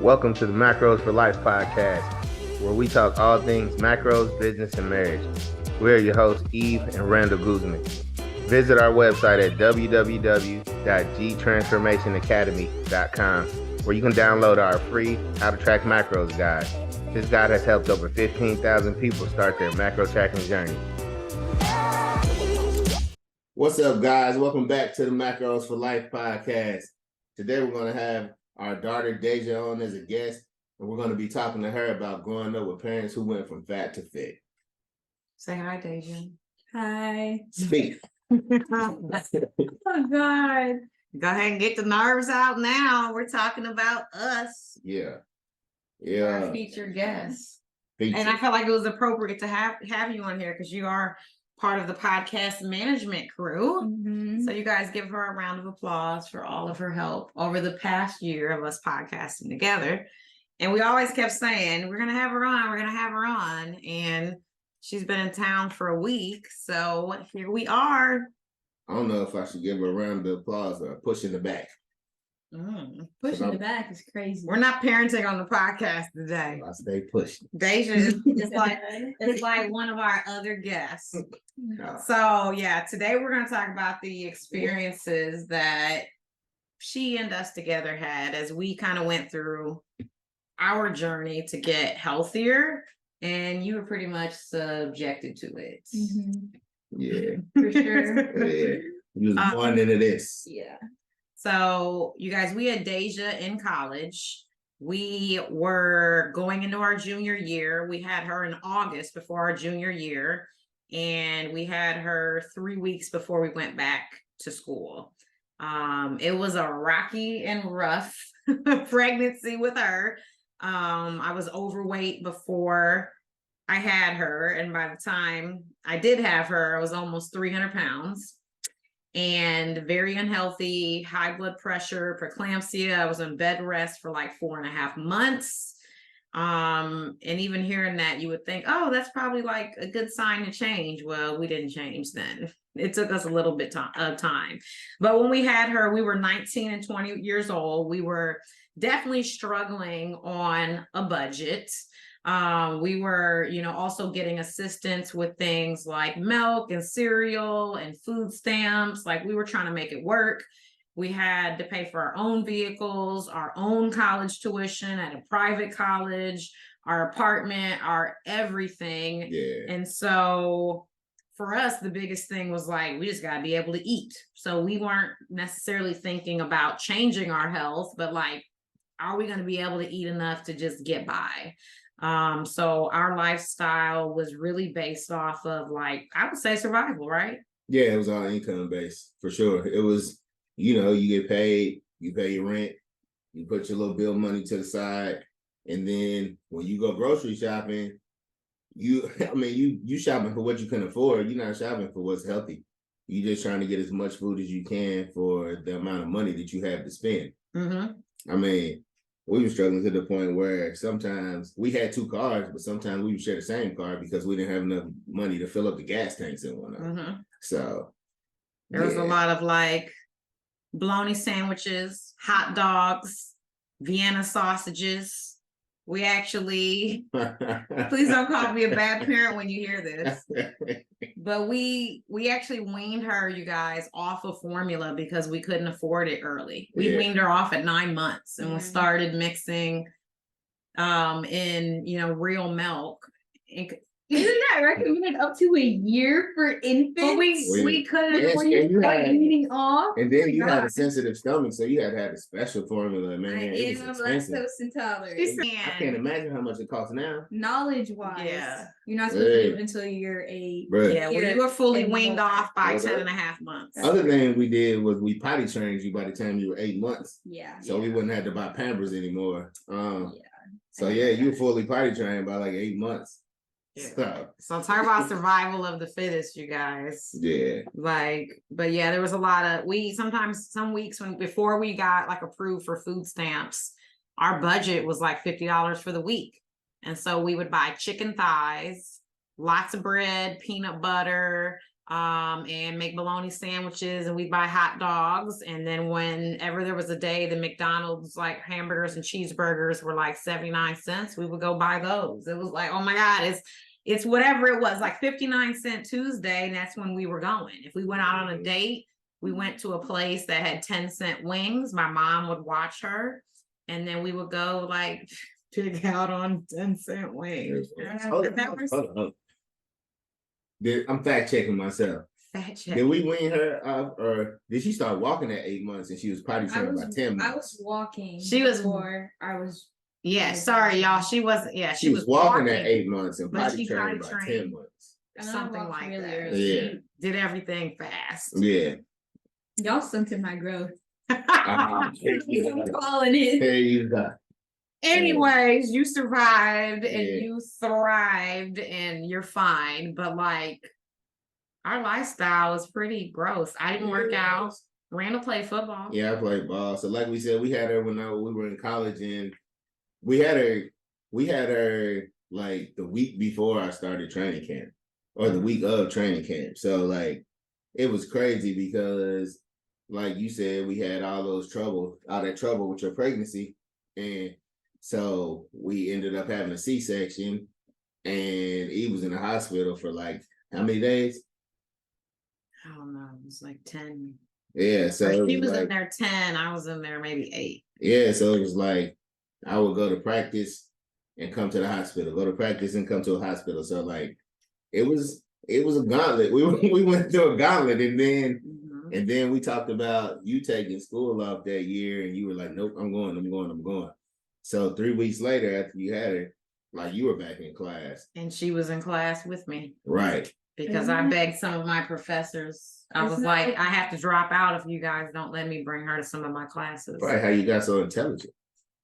Welcome to the Macros for Life podcast, where we talk all things macros, business, and marriage. We're your hosts, Eve and Randall Guzman. Visit our website at www.gtransformationacademy.com, where you can download our free How to Track Macros guide. This guide has helped over 15,000 people start their macro tracking journey. What's up, guys? Welcome back to the Macros for Life podcast. Today, we're going to have our daughter, Daisia, on as a guest, and we're going to be talking to her about growing up with parents who went from fat to fit. Say hi, Daisia. Hi. Speak. Oh, God. Go ahead and get the nerves out now. We're talking about us. Yeah. Our featured guest. And I felt like it was appropriate to have you on here because you are part of the podcast management crew. Mm-hmm. So you guys give her a round of applause for all of her help over the past year of us podcasting together. And we always kept saying, we're going to have her on. And she's been in town for a week. So here we are. I don't know if I should give her a round of applause or a push in the back. Pushing the back is crazy. We're not parenting on the podcast today. I stay pushing. Daisia is it's like one of our other guests. So yeah, today we're going to talk about the experiences that she and us together had as we kind of went through our journey to get healthier, and you were pretty much subjected to it. Mm-hmm. Yeah, for sure. Yeah, you was born into this. Yeah. So you guys, we had Daisia in college. We were going into our junior year. We had her in August before our junior year, and we had her 3 weeks before we went back to school. It was a rocky and rough pregnancy with her. I was overweight before I had her, and by the time I did have her, I was almost 300 pounds. And very unhealthy, high blood pressure, preeclampsia. I was on bed rest for like 4.5 months. And even hearing that, you would think, oh, that's probably like a good sign to change. Well, we didn't change then. It took us a little bit of time. But when we had her, we were 19 and 20 years old. We were definitely struggling on a budget. We were, also getting assistance with things like milk and cereal and food stamps. Like we were trying to make it work. We had to pay for our own vehicles, our own college tuition at a private college, our apartment, our everything. Yeah. And so for us, the biggest thing was like, we just got to be able to eat. So we weren't necessarily thinking about changing our health, but like, are we going to be able to eat enough to just get by? So our lifestyle was really based off of like, I would say survival, right? Yeah, it was all income based for sure. It was, you get paid, you pay your rent, you put your little bill money to the side, and then when you go grocery shopping, you shopping for what you can afford. You're not shopping for what's healthy. You're just trying to get as much food as you can for the amount of money that you have to spend. Mm-hmm. We were struggling to the point where sometimes we had 2 cars, but sometimes we would share the same car because we didn't have enough money to fill up the gas tanks in one of them. Mm-hmm. So there was a lot of like bologna sandwiches, hot dogs, Vienna sausages. We actually, please don't call me a bad parent when you hear this, but we actually weaned her, you guys, off of formula because we couldn't afford it early. We weaned her off at 9 months, and we started mixing in real milk. Isn't that recommended up to a year for infants? But we couldn't before you start eating off. And then you had a sensitive stomach, so you had to have a special formula, man. It was lactose intolerant. I can't imagine how much it costs now. Knowledge-wise, you're not supposed to do it until you're a you were fully weaned off by 10.5 months. Other thing we did was we potty trained you by the time you were 8 months. Yeah. So we wouldn't have to buy Pampers anymore. So you were fully potty trained by like 8 months. Yeah. So talk about survival of the fittest, you guys. Yeah. But yeah, there was a lot of some weeks before we got like approved for food stamps, our budget was like $50 for the week. And so we would buy chicken thighs, lots of bread, peanut butter, and make bologna sandwiches, and we buy hot dogs. And then whenever there was a day the McDonald's like hamburgers and cheeseburgers were like 79 cents, we would go buy those. It was like, oh my God, it's whatever it was, like 59-cent Tuesday, and that's when we were going. If we went out on a date, we went to a place that had 10-cent wings. My mom would watch her, and then we would go like pig out on 10-cent wings. Hold on. I'm fact checking myself. Fat check. Did we wean her up, or did she start walking at 8 months and she was potty trained by 10 months? I was walking. She was- before I was. Yeah, sorry, y'all. She wasn't. Yeah, She was walking at 8 months and but potty she trained potty by trained. 10 months. And I something walked like really that. early. Yeah. Did everything fast. Yeah. Y'all stunted my growth. Ah, I'm calling it. there you go. Anyways, you survived and Yeah. you thrived and you're fine. But like our lifestyle was pretty gross. I didn't work out. Randall played football. Yeah, I played ball. So like we said, we had her when we were in college, and we had her like the week before I started training camp, or the week of training camp. So like it was crazy because like you said, we had all that trouble with your pregnancy. And so we ended up having a C-section, and he was in the hospital for like how many days? I don't know. It was like 10. Yeah, so Or it she was like, in there 10. I was in there maybe 8. yeah, so it was like I would go to practice and come to the hospital, go to practice and come to a hospital. So like it was a gauntlet. We went through a gauntlet, and then we talked about you taking school off that year, and you were like, nope, I'm going. So 3 weeks later, after you had her, like you were back in class. And she was in class with me Right. because I begged some of my professors. I was like, I have to drop out if you guys don't let me bring her to some of my classes. Right. How you got so intelligent.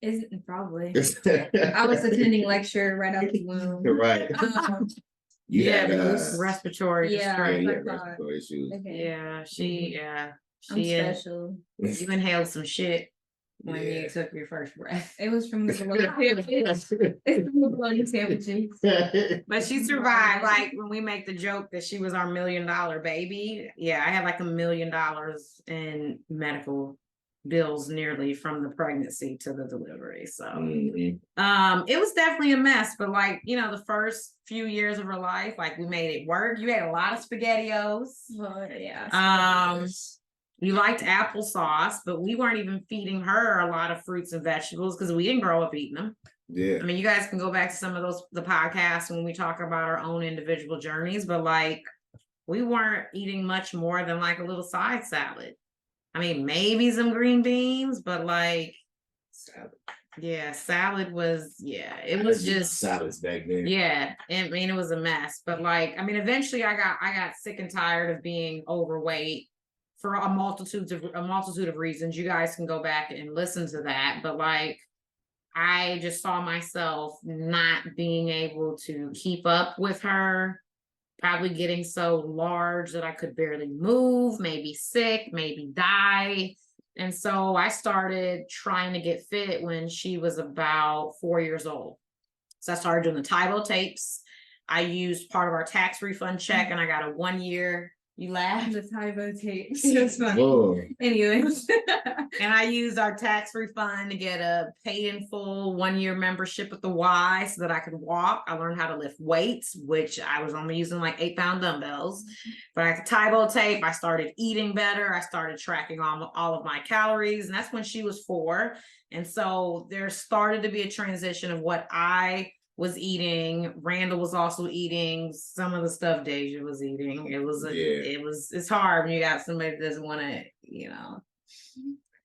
Isn't probably. I was attending lecture right out the womb. Right. You Yeah, had, those respiratory yeah, distress. yeah, I thought- respiratory issues. Okay. Yeah, I'm she special. you inhaled some shit when Yeah. you took your first breath. It was from the bologna sandwiches. It's from the bologna sandwiches. But she survived. Like when we make the joke that she was our $1 million baby. Yeah, I had like $1 million in medical bills nearly from the pregnancy to the delivery. So Mhm. it was definitely a mess, but like, the first few years of her life, like we made it work. You had a lot of SpaghettiOs. Oh, yeah. You liked applesauce, but we weren't even feeding her a lot of fruits and vegetables because we didn't grow up eating them. Yeah. I mean, you guys can go back to some of the podcasts when we talk about our own individual journeys, but like we weren't eating much more than like a little side salad. I mean, maybe some green beans, but like Salad. yeah, salad was it was just salads back then. yeah. I mean, it was a mess, but like, I mean, eventually I got sick and tired of being overweight for a multitude of reasons. You guys can go back and listen to that, but like I just saw myself not being able to keep up with her, probably getting so large that I could barely move, maybe sick, maybe die. And so I started trying to get fit when she was about 4 years old. So I started doing the Tybo tapes. I used part of our tax refund check, and I got a 1 year. You laughed. The Tybo tapes. It's funny. Whoa. Anyways. And I used our tax refund to get a paid in full 1 year membership at the Y so that I could walk. I learned how to lift weights, which I was only using like 8-pound dumbbells. But I got the Tybo tape. I started eating better. I started tracking all of my calories. And that's when she was 4. And so there started to be a transition of what I was eating. Randall was also eating some of the stuff Daisia was eating. It's hard when you got somebody that doesn't want to,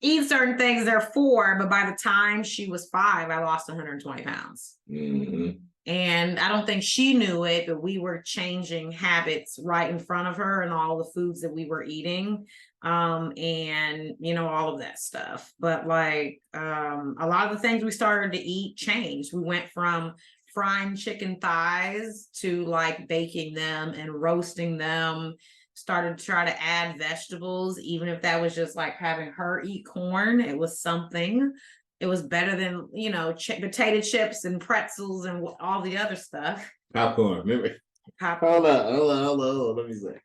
eat certain things. They're 4, but by the time she was 5, I lost 120 pounds. Mhm. And I don't think she knew it, but we were changing habits right in front of her and all the foods that we were eating. And all of that stuff. But like a lot of the things we started to eat changed. We went from frying chicken thighs to like baking them and roasting them. Started to try to add vegetables, even if that was just like having her eat corn. It was something. It was better than potato chips and pretzels and all the other stuff. Popcorn, remember? Popcorn. Hold on. Let me say.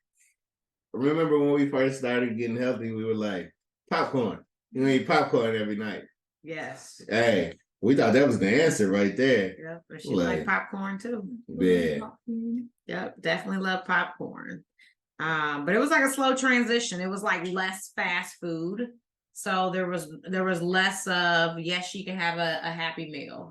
remember when we first started getting healthy, we were like, popcorn. You eat popcorn every night. Yes. Hey, we thought that was the answer right there. Yep. And she Like- like popcorn too. Yeah. Yep. Definitely love popcorn. But it was like a slow transition. It was like less fast food. So there was less of, yes, you can have a Happy Meal.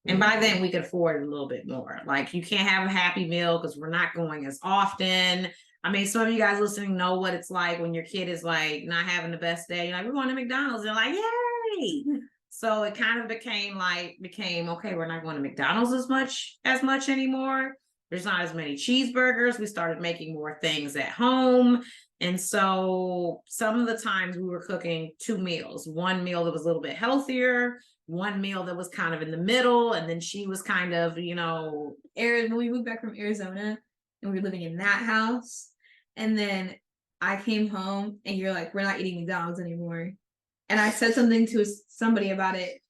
And by then we could afford a little bit more. Like you can't have a Happy Meal because we're not going as often. I mean, some of you guys listening know what it's like when your kid is like not having the best day. You're like, we're going to McDonald's. They're like, yay. So it kind of became okay, we're not going to McDonald's as much anymore. There's not as many cheeseburgers. We started making more things at home. And so some of the times we were cooking 2 meals, one meal that was a little bit healthier, one meal that was kind of in the middle. And then she was kind of, When we moved back from Arizona and we were living in that house. And then I came home and you're like, we're not eating McDonald's anymore. And I said something to somebody about it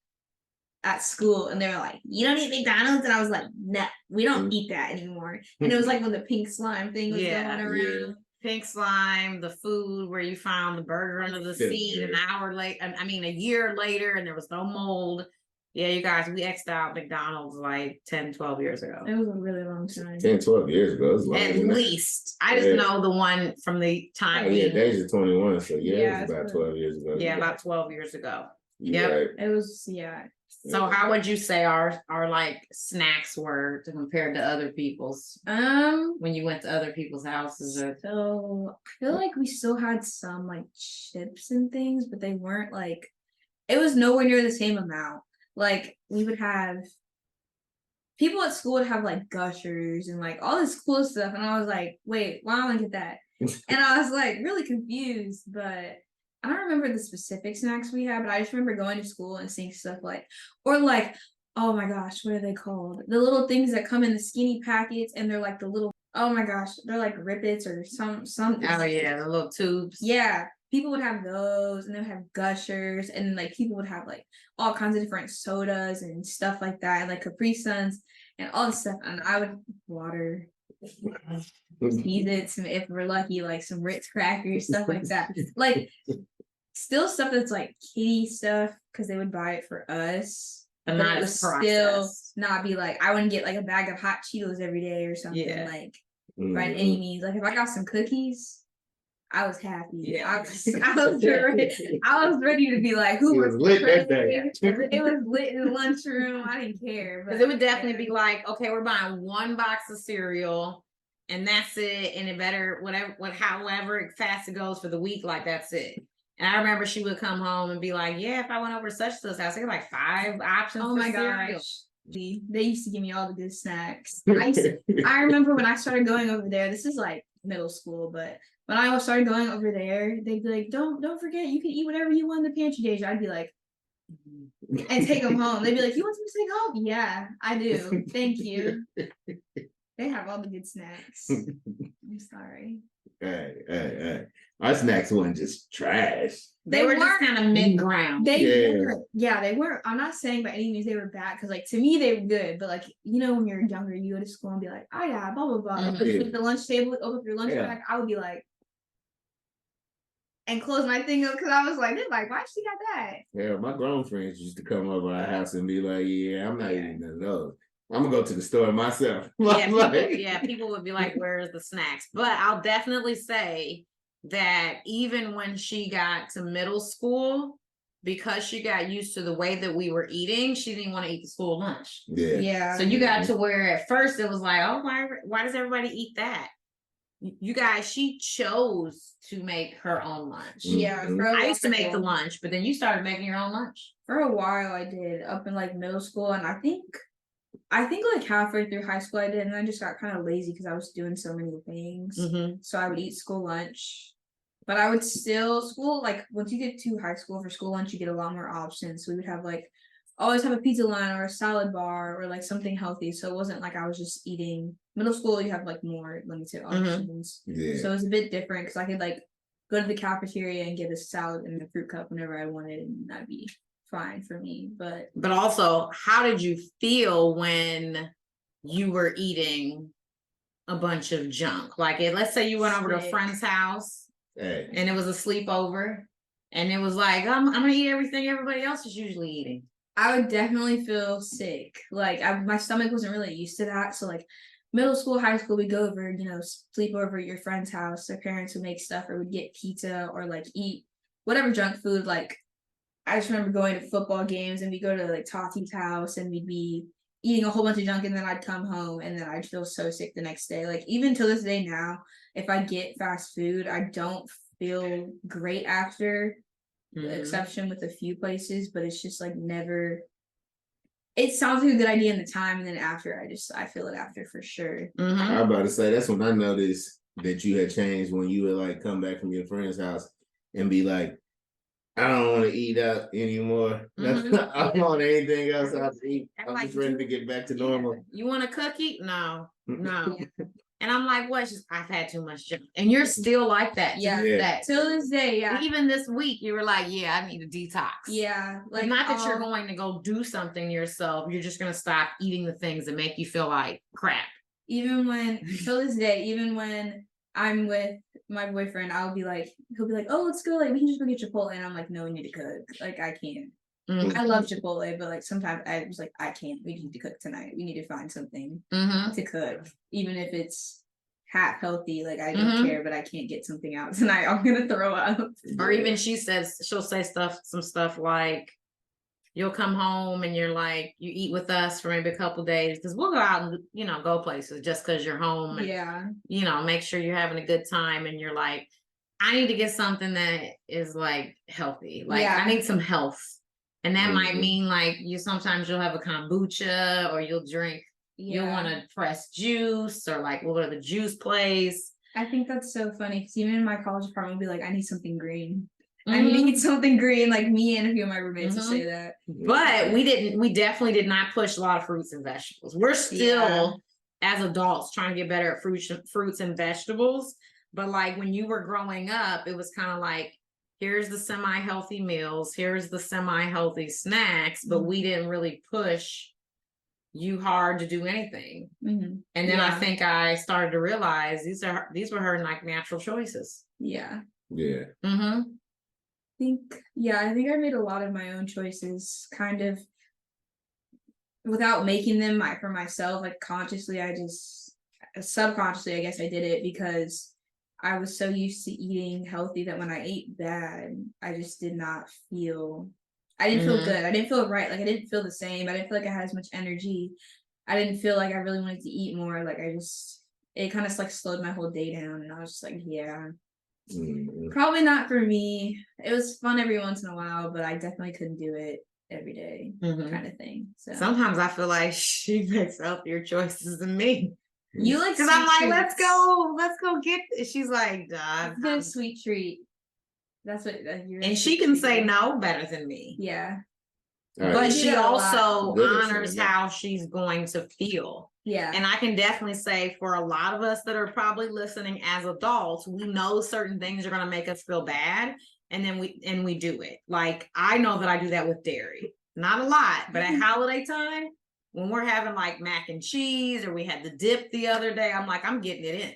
at school and they were like, you don't eat McDonald's? And I was like, no, we don't eat that anymore. And it was like when the pink slime thing was going around. Yeah. Pink slime, the food where you found the burger under the seat a year later and there was no mold. Yeah, you guys, we X'd out McDonald's like 10, 12 years ago. It was a really long time. 10, 12 years ago. It was long At than that. least. I just know the one from the time. Oh, yeah, Daisia 21. So Yeah, it was about 12 years ago. Yeah, about 12 years ago. You're Yep. right. It was, yeah. So how would you say our like snacks were compared to other people's when you went to other people's houses? So I feel like we still had some like chips and things, but they weren't like, it was nowhere near the same amount. Like we would have people at school would have like Gushers and like all this cool stuff, and I was like, wait, why don't I get that? And I was like really confused, but I don't remember the specific snacks we had, but I just remember going to school and seeing stuff like, or like, oh my gosh, what are they called? The little things that come in the skinny packets, and they're like the little, oh my gosh, they're like Rippets or some. Oh yeah, the little tubes. Yeah, people would have those, and they would have Gushers, and like people would have like all kinds of different sodas and stuff like that, and like Capri Suns and all this stuff, and I would water. Eat it, if we're lucky, like some Ritz crackers, stuff like that. Like still stuff that's like kitty stuff because they would buy it for us, but it was still not be like I wouldn't get like a bag of hot Cheetos every day or something like by any means. Like if I got some cookies, I was happy. Yeah. I was ready to be like, who was lit that day? It was lit in the lunchroom. I didn't care. Because it would definitely be like, okay, we're buying 1 box of cereal and that's it. And it better, however fast it goes for the week, like that's it. And I remember she would come home and be like, yeah, if I went over such and such house, I got like 5 options. Oh for my cereal. gosh. They used to give me all the good snacks. I remember when I started going over there, this is like middle school, but when I started going over there, they'd be like, don't forget, you can eat whatever you want in the pantry, Daisia. I'd be like, and take them home. They'd be like, you want some to take home? Yeah, I do. Thank you. They have all the good snacks. I'm sorry. Hey. Our snacks weren't just trash. They were just kind of mid-ground. They were. I'm not saying by any means they were bad, because like to me they were good, but like when you're younger, you go to school and be like, oh yeah, blah blah blah. Mhm. Like, the lunch table, open up your lunch bag, I would be like, and close my thing up because I was like, they're like, why she got that? Yeah, my grown friends used to come over our house and be like, yeah, I'm not eating none of those. I'm gonna go to the store myself. People would be like, where's the snacks? But I'll definitely say that even when she got to middle school, because she got used to the way that we were eating, she didn't want to eat the school lunch. Yeah. So you got to where at first it was like, oh, why does everybody eat that? You guys, she chose to make her own lunch. Yeah. I used to make the lunch, but then you started making your own lunch. For a while I did, up in like middle school, and I think like halfway through high school I did, and I just got kind of lazy because I was doing so many things. So I would eat school lunch, but I would still like once you get to high school for school lunch, you get a lot more options. So we would have like always have a pizza line or a salad bar or like something healthy. So it wasn't like I was just eating. Middle school, you have like more limited options. So it was a bit different because I could like go to the cafeteria and get a salad and a fruit cup whenever I wanted, and that'd be fine for me. But also, how did you feel when you were eating a bunch of junk. Like, let's say you went over to a Sick. friend's house Hey, and it was a sleepover, and it was like, I'm gonna eat everything everybody else is usually eating. I would definitely feel sick. Like my stomach wasn't really used to that. So like middle school, high school, we go over, sleep over at your friend's house. Their parents would make stuff or would get pizza or like eat whatever junk food. Like I just remember going to football games and we go to like Tati's house and we'd be eating a whole bunch of junk and then I'd come home and then I'd feel so sick the next day. Like even to this day now, if I get fast food, I don't feel great after. Exception with a few places, but it's just like never. It sounds like a good idea in the time, and then after, I feel it after for sure. I was about to say that's when I noticed that you had changed when you would like come back from your friend's house and be like, I don't want to eat out anymore. I don't want anything else out to eat. I'm just ready to get back to normal. You want a cookie? No. And I'm like, what? I've had too much junk. And you're still like that. Yeah. Till this day, yeah. Even this week, you were like, yeah, I need a detox. Yeah. Like, not that you're going to go do something yourself. You're just going to stop eating the things that make you feel like crap. Till this day, even when I'm with my boyfriend, he'll be like, oh, let's go. Like, we can just go get Chipotle. And I'm like, no, we need to cook. Like, I can't. I love Chipotle, but like sometimes I was like, I can't. We need to cook tonight. We need to find something to cook, even if it's half healthy. Like I don't care, but I can't get something out tonight. I'm gonna throw up. Or even she'll say some stuff like, you'll come home and you're like, you eat with us for maybe a couple days because we'll go out and go places just because you're home. And, make sure you're having a good time. And you're like, I need to get something that is like healthy. Like I need some health. And that might mean like sometimes you'll have a kombucha or you'll drink, you'll want to press juice or like we'll go to the juice place. I think that's so funny because even in my college apartment, we'll be like, I need something green. I need something green. Like me and a few of my roommates will say that. But we definitely did not push a lot of fruits and vegetables. We're still as adults trying to get better at fruits and vegetables. But like when you were growing up, it was kind of like, here's the semi-healthy meals, here's the semi-healthy snacks, but we didn't really push you hard to do anything. And then I think I started to realize these were her like natural choices. I think I made a lot of my own choices kind of without making them for myself. Like consciously, subconsciously, I guess I did it because I was so used to eating healthy that when I ate bad, I just did not feel. I didn't feel good. I didn't feel right. Like I didn't feel the same. I didn't feel like I had as much energy. I didn't feel like I really wanted to eat more. Like it kind of like slowed my whole day down. And I was just like, probably not for me. It was fun every once in a while, but I definitely couldn't do it every day kind of thing. So sometimes I feel like she makes healthier choices than me. You like because I'm like, let's go get this. She's like, get a sweet treat. That's what and she can say no better than me. Yeah. But she also honors how she's going to feel. Yeah. And I can definitely say for a lot of us that are probably listening as adults, we know certain things are going to make us feel bad. And then we do it. Like, I know that I do that with dairy. Not a lot, but at holiday time, when we're having like mac and cheese or we had the dip the other day, I'm like, I'm getting it in.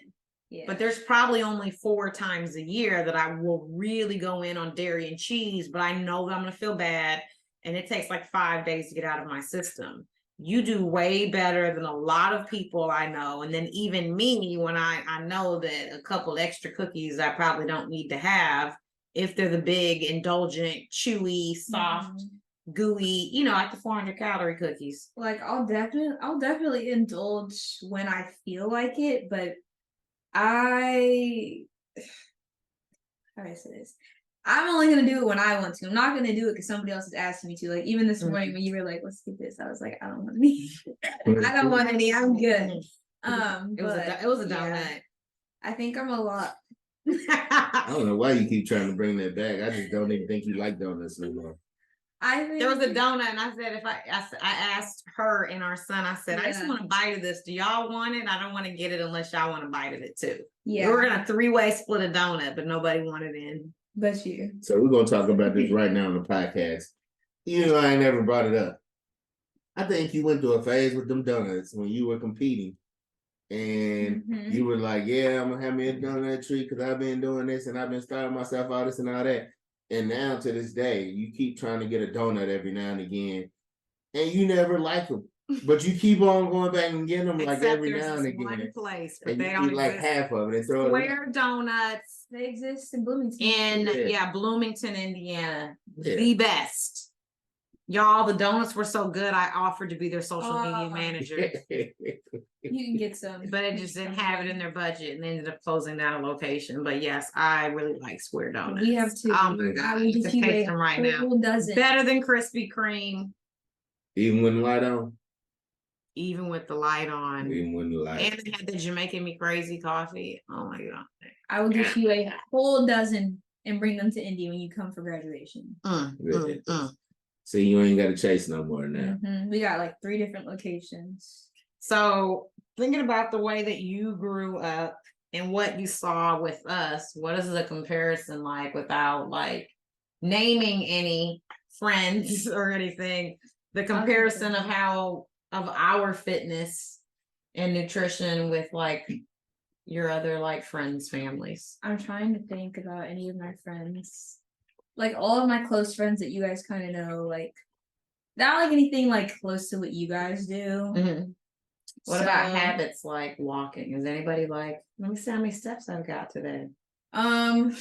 Yeah. But there's probably only 4 times a year that I will really go in on dairy and cheese, but I know that I'm going to feel bad. And it takes like 5 days to get out of my system. You do way better than a lot of people I know. And then even me, when I know that a couple extra cookies I probably don't need to have, if they're the big, indulgent, chewy, soft, gooey, like the 400 calorie cookies. Like I'll definitely indulge when I feel like it, but how do I say this? I'm only gonna do it when I want to. I'm not gonna do it because somebody else is asking me to. Like even this morning when you were like, "Let's get this," I was like, "I don't want any. I don't want any. I'm good." It was a donut. I think I'm a lot. I don't know why you keep trying to bring that back. I just don't even think you like donuts anymore. There was a donut, and I said, I asked her and our son, I said, I just want a bite of this. Do y'all want it? I don't want to get it unless y'all want a bite of it too. Yeah, we were gonna 3-way split a donut, but nobody wanted in. But you. So we're gonna talk about this right now on the podcast. Even though I ain't never brought it up, I think you went through a phase with them donuts when you were competing. And you were like, yeah, I'm gonna have me a donut treat because I've been doing this and I've been starting myself all this and all that. And now to this day, you keep trying to get a donut every now and again, and you never like them. But you keep on going back and getting them like Except every there's now and this again. one place, but And they you don't eat like exist. half of it and throw it away. Square Donuts They exist in Bloomington. in Bloomington, Indiana. Yeah. The best. Y'all, the donuts were so good. I offered to be their social media manager, You can get some, but it just didn't have it in their budget and they ended up closing down a location. But yes, I really like Square Donuts. We have two. Oh my I god, will I get can you taste a them right now. whole dozen. Better than Krispy Kreme, Even when the light on. even with the light on. Even when the light. And they had the Jamaican Me Crazy coffee. Oh my god. I will get you a whole dozen and bring them to Indy when you come for graduation. See, you ain't got to chase no more now. We got like 3 different locations. So thinking about the way that you grew up and what you saw with us, what is the comparison like without like naming any friends or anything? The comparison of how of our fitness and nutrition with like your other like friends' families. I'm trying to think about any of my friends. Like all of my close friends that you guys kind of know, like not like anything like close to what you guys do. What about habits like walking? Is anybody like, let me see how many steps I've got today? You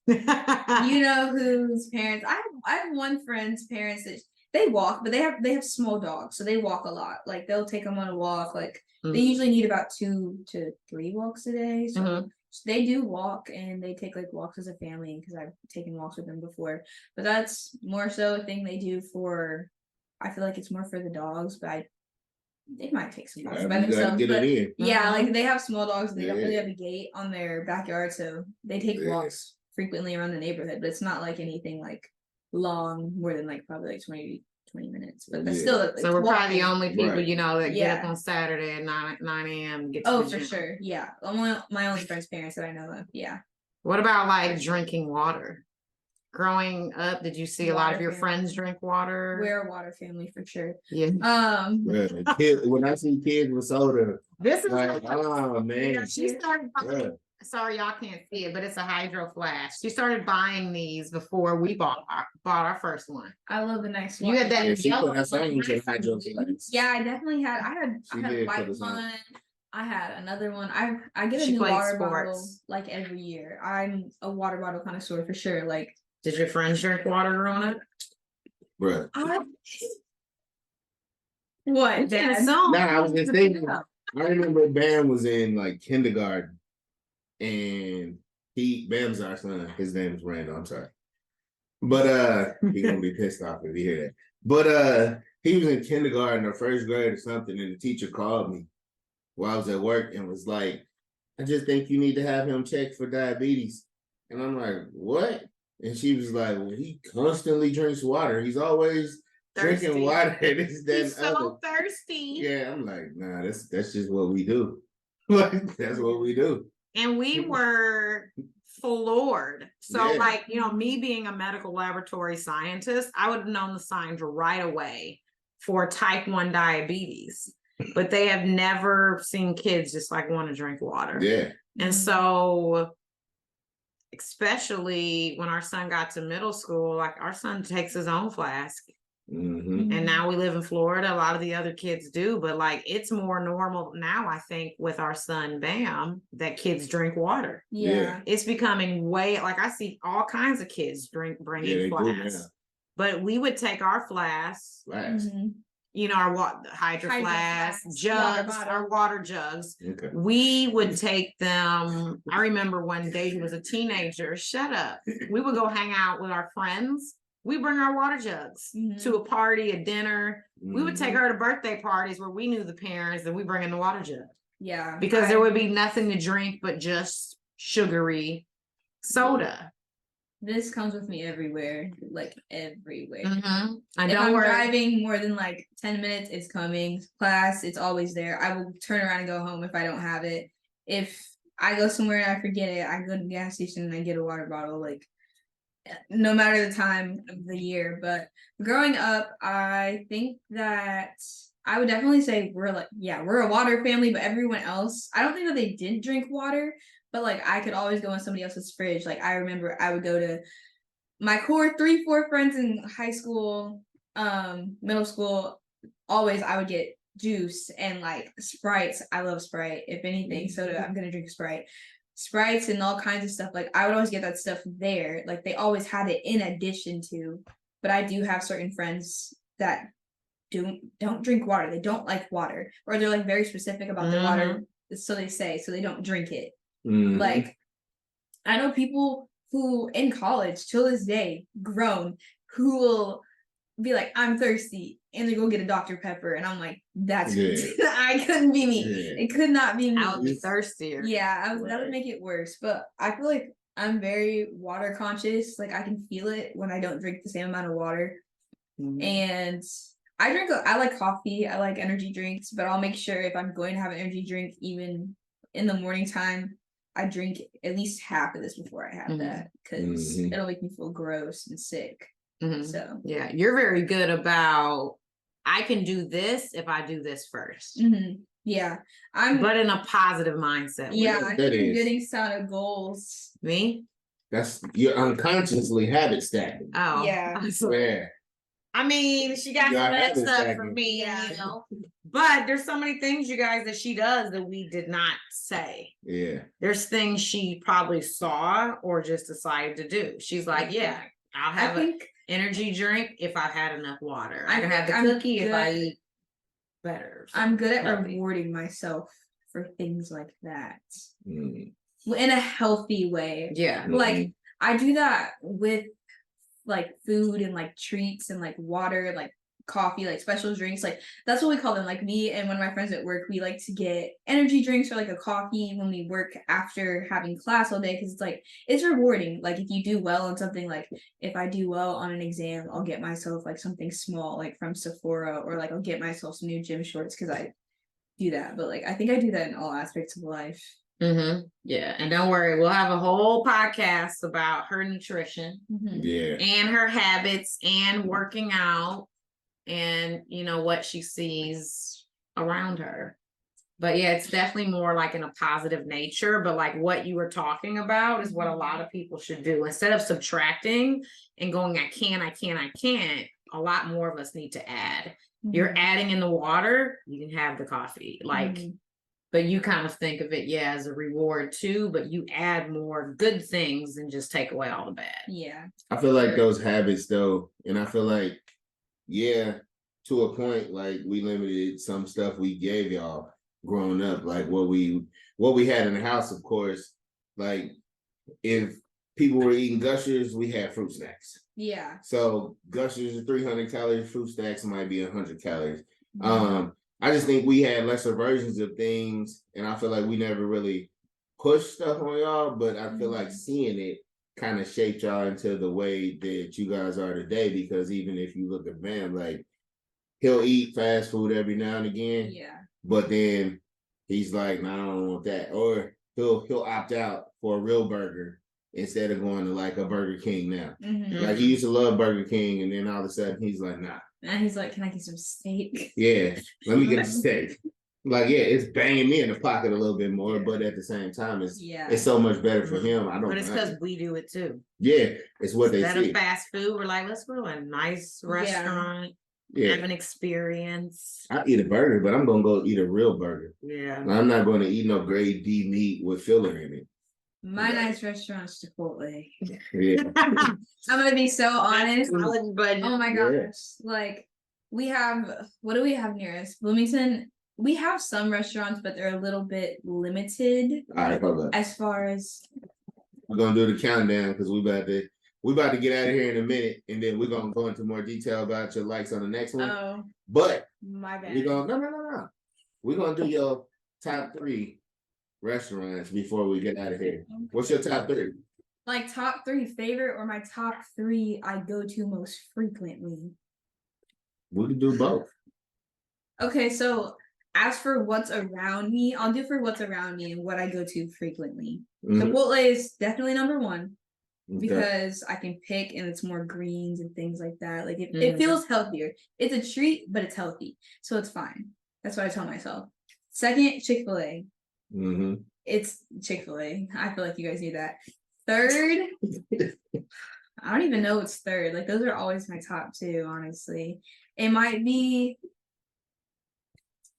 know whose parents I have one friend's parents that they walk, but they have small dogs, so they walk a lot. Like they'll take them on a walk. Like they usually need about 2 to 3 walks a day. So they do walk and they take like walks as a family because I've taken walks with them before. But that's more so a thing they do for. I feel like it's more for the dogs, but they might take some walks by themselves. But yeah, like they have small dogs and they don't really have a gate on their backyard, so they take walks frequently around the neighborhood. But it's not like anything like long, more than like probably like 20 minutes. But that's still so we're probably the only people you know that get up on Saturday at 9 a.m. Get to the for gym. sure. Yeah, my only friend's parents that I know of. Yeah. What about like drinking water? Growing up, did you see a lot of your friends drink water? We're a water family for sure. Yeah. When I see kids with soda, this is like, oh man. Yeah, she started buying, sorry, y'all can't see it, but it's a hydro flask. She started buying these before we bought our first one. I love the nice one. You had that yellow hydro flask. Yeah, I definitely had. I had a white one. I had another one. I get a new water bottle like every year. I'm a water bottle connoisseur for sure. Like, did your friends drink water growing up? Bruh. What? Dad? Nah, I was just thinking. I remember Bam was in like kindergarten, and Bam's our son. His name is Randall. I'm sorry, but he gonna be pissed off if he hear that. But he was in kindergarten or first grade or something, and the teacher called me while I was at work and was like, "I just think you need to have him checked for diabetes." And I'm like, "What?" And she was like, "Well, he constantly drinks water. He's always drinking water." He's so thirsty. Yeah, I'm like, nah, that's just what we do. That's what we do. And we were floored. So like, you know, me being a medical laboratory scientist, I would have known the signs right away for type 1 diabetes. But they have never seen kids just like want to drink water. Yeah. And so especially when our son got to middle school, like our son takes his own flask. And now we live in Florida. A lot of the other kids do, but like it's more normal now, I think, with our son Bam, that kids drink water. Yeah. It's becoming way like I see all kinds of kids bringing flasks. But we would take our flasks. You know, our hydro flasks, jugs, our water jugs. Okay. We would take them. I remember one day he was a teenager. Shut up. We would go hang out with our friends. We bring our water jugs to a party, a dinner. We would take her to birthday parties where we knew the parents, and we bring in the water jug. Yeah. Because there would be nothing to drink but just sugary soda. This comes with me everywhere, like everywhere. And if I'm driving more than like 10 minutes, it's coming. Class, it's always there. I will turn around and go home if I don't have it. If I go somewhere and I forget it, I go to the gas station and I get a water bottle, like no matter the time of the year. But growing up, I think that I would definitely say we're a water family, but everyone else, I don't think that they didn't drink water, but like I could always go in somebody else's fridge. Like I remember I would go to my core 3-4 friends in high school, middle school, always I would get juice and like Sprites. I love Sprite. If anything, soda, I'm gonna drink Sprite. Sprites and all kinds of stuff. Like I would always get that stuff there. Like they always had it in addition to. But I do have certain friends that don't drink water. They don't like water, or they're like very specific about their water. So they say, so they don't drink it. Like I know people who in college till this day, grown, who will be like, I'm thirsty, and they go get a Dr. Pepper, and I'm like, that's I couldn't be me. It could not be me. I would be thirstier. Yeah, that would make it worse. But I feel like I'm very water conscious. Like I can feel it when I don't drink the same amount of water. And I like coffee, I like energy drinks, but I'll make sure if I'm going to have an energy drink, even in the morning time, I drink at least half of this before I have that, because it'll make me feel gross and sick. So yeah, you're very good about, I can do this if I do this first. Yeah, but in a positive mindset. Yeah, I'm getting set of goals. Me? You're unconsciously habit stacking. Oh yeah. I mean, she got some of that stuff for me, you know. But there's so many things, you guys, that she does that we did not say. Yeah. There's things she probably saw or just decided to do. She's like, yeah, I'll have an energy drink if I've had enough water. I can have the cookie if I eat better. I'm good at rewarding myself for things like that. In a healthy way. Yeah. Like, I do that with like food and like treats and like water, like coffee, like special drinks. Like that's what we call them. Like me and one of my friends at work, we like to get energy drinks or like a coffee when we work after having class all day, because it's like it's rewarding. Like if you do well on something, like if I do well on an exam, I'll get myself like something small, like from Sephora, or like I'll get myself some new gym shorts because I do that. But like I think I do that in all aspects of life. Yeah, and don't worry, we'll have a whole podcast about her nutrition, and her habits, and working out, and you know what she sees around her. But yeah, it's definitely more like in a positive nature. But like what you were talking about is what a lot of people should do. Instead of subtracting and going, I can't, a lot more of us need to add. You're adding in the water, you can have the coffee, like. But you kind of think of it, as a reward too, but you add more good things and just take away all the bad. Yeah. I feel like those habits though, and I feel like, to a point, like we limited some stuff we gave y'all growing up, like what we had in the house, of course. Like if people were eating Gushers, we had fruit snacks. Yeah. So Gushers are 300 calories, fruit snacks might be 100 calories. I just think we had lesser versions of things, and I feel like we never really pushed stuff on y'all, but I feel like seeing it kind of shaped y'all into the way that you guys are today, because even if you look at Bam, like he'll eat fast food every now and again, but then he's like, no, I don't want that. Or he'll opt out for a real burger instead of going to like a Burger King now. Like he used to love Burger King, and then all of a sudden he's like, nah. And he's like, can I get some steak? Yeah, let me get a steak. Like, it's banging me in the pocket a little bit more, but at the same time, it's so much better for him. I don't. But it's because we do it too. Yeah, it's what they see. Instead of fast food, we're like, let's go to a nice restaurant. Have an experience. I eat a burger, but I'm gonna go eat a real burger. Yeah, I'm not going to eat no grade D meat with filler in it. My nice restaurant's Chipotle. Yeah. I'm gonna be so honest. But oh my gosh. Like we have, what do we have near us? Bloomington. We have some restaurants, but they're a little bit limited. All right, hold up. As far as we're gonna do the countdown, because we about to get out of here in a minute, and then we're gonna go into more detail about your likes on the next one. Oh, but my bad. We're gonna no. We're gonna do your top 3 restaurants before we get out of here. Okay. What's your top 3? Like top 3 favorite, or my top 3 I go to most frequently? We can do both. Okay, so as for what's around me, I'll do for what's around me and what I go to frequently. Chipotle is definitely number 1. because I can pick and it's more greens and things like that. Like it feels healthier. It's a treat, but it's healthy, so it's fine. That's what I tell myself. Second, Chick-fil-A. It's Chick-fil-A. I feel like you guys need that. Third, I don't even know what's third. Like those are always my top two, honestly. It might be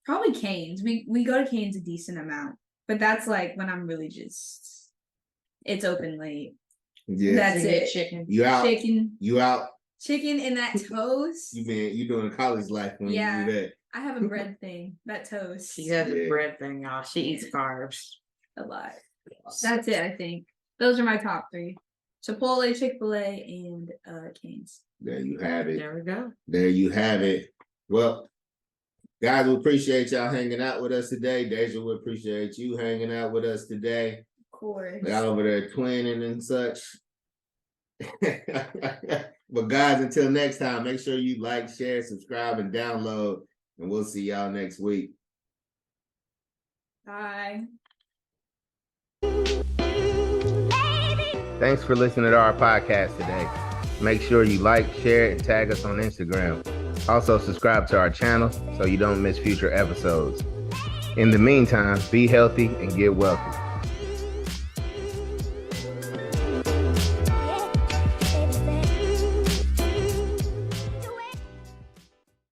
probably Cane's. We go to Cane's a decent amount, but that's like when I'm really just it's open late. Yeah, that's it. Chicken. You out? Chicken. You out? Chicken and that toast. You doing college life when you do that? I have a bread thing. That toast. She has a bread thing, y'all. She eats carbs a lot. That's it. I think those are my top three: Chipotle, Chick-fil-A, and Cane's. There you have it. There we go. There you have it. Well, guys, we appreciate y'all hanging out with us today. Daisia, we appreciate you hanging out with us today. Of course. Y'all over there twinning and such. But guys, until next time, make sure you like, share, subscribe, and download. And we'll see y'all next week. Bye. Thanks for listening to our podcast today. Make sure you like, share, and tag us on Instagram. Also, subscribe to our channel so you don't miss future episodes. In the meantime, be healthy and get wealthy.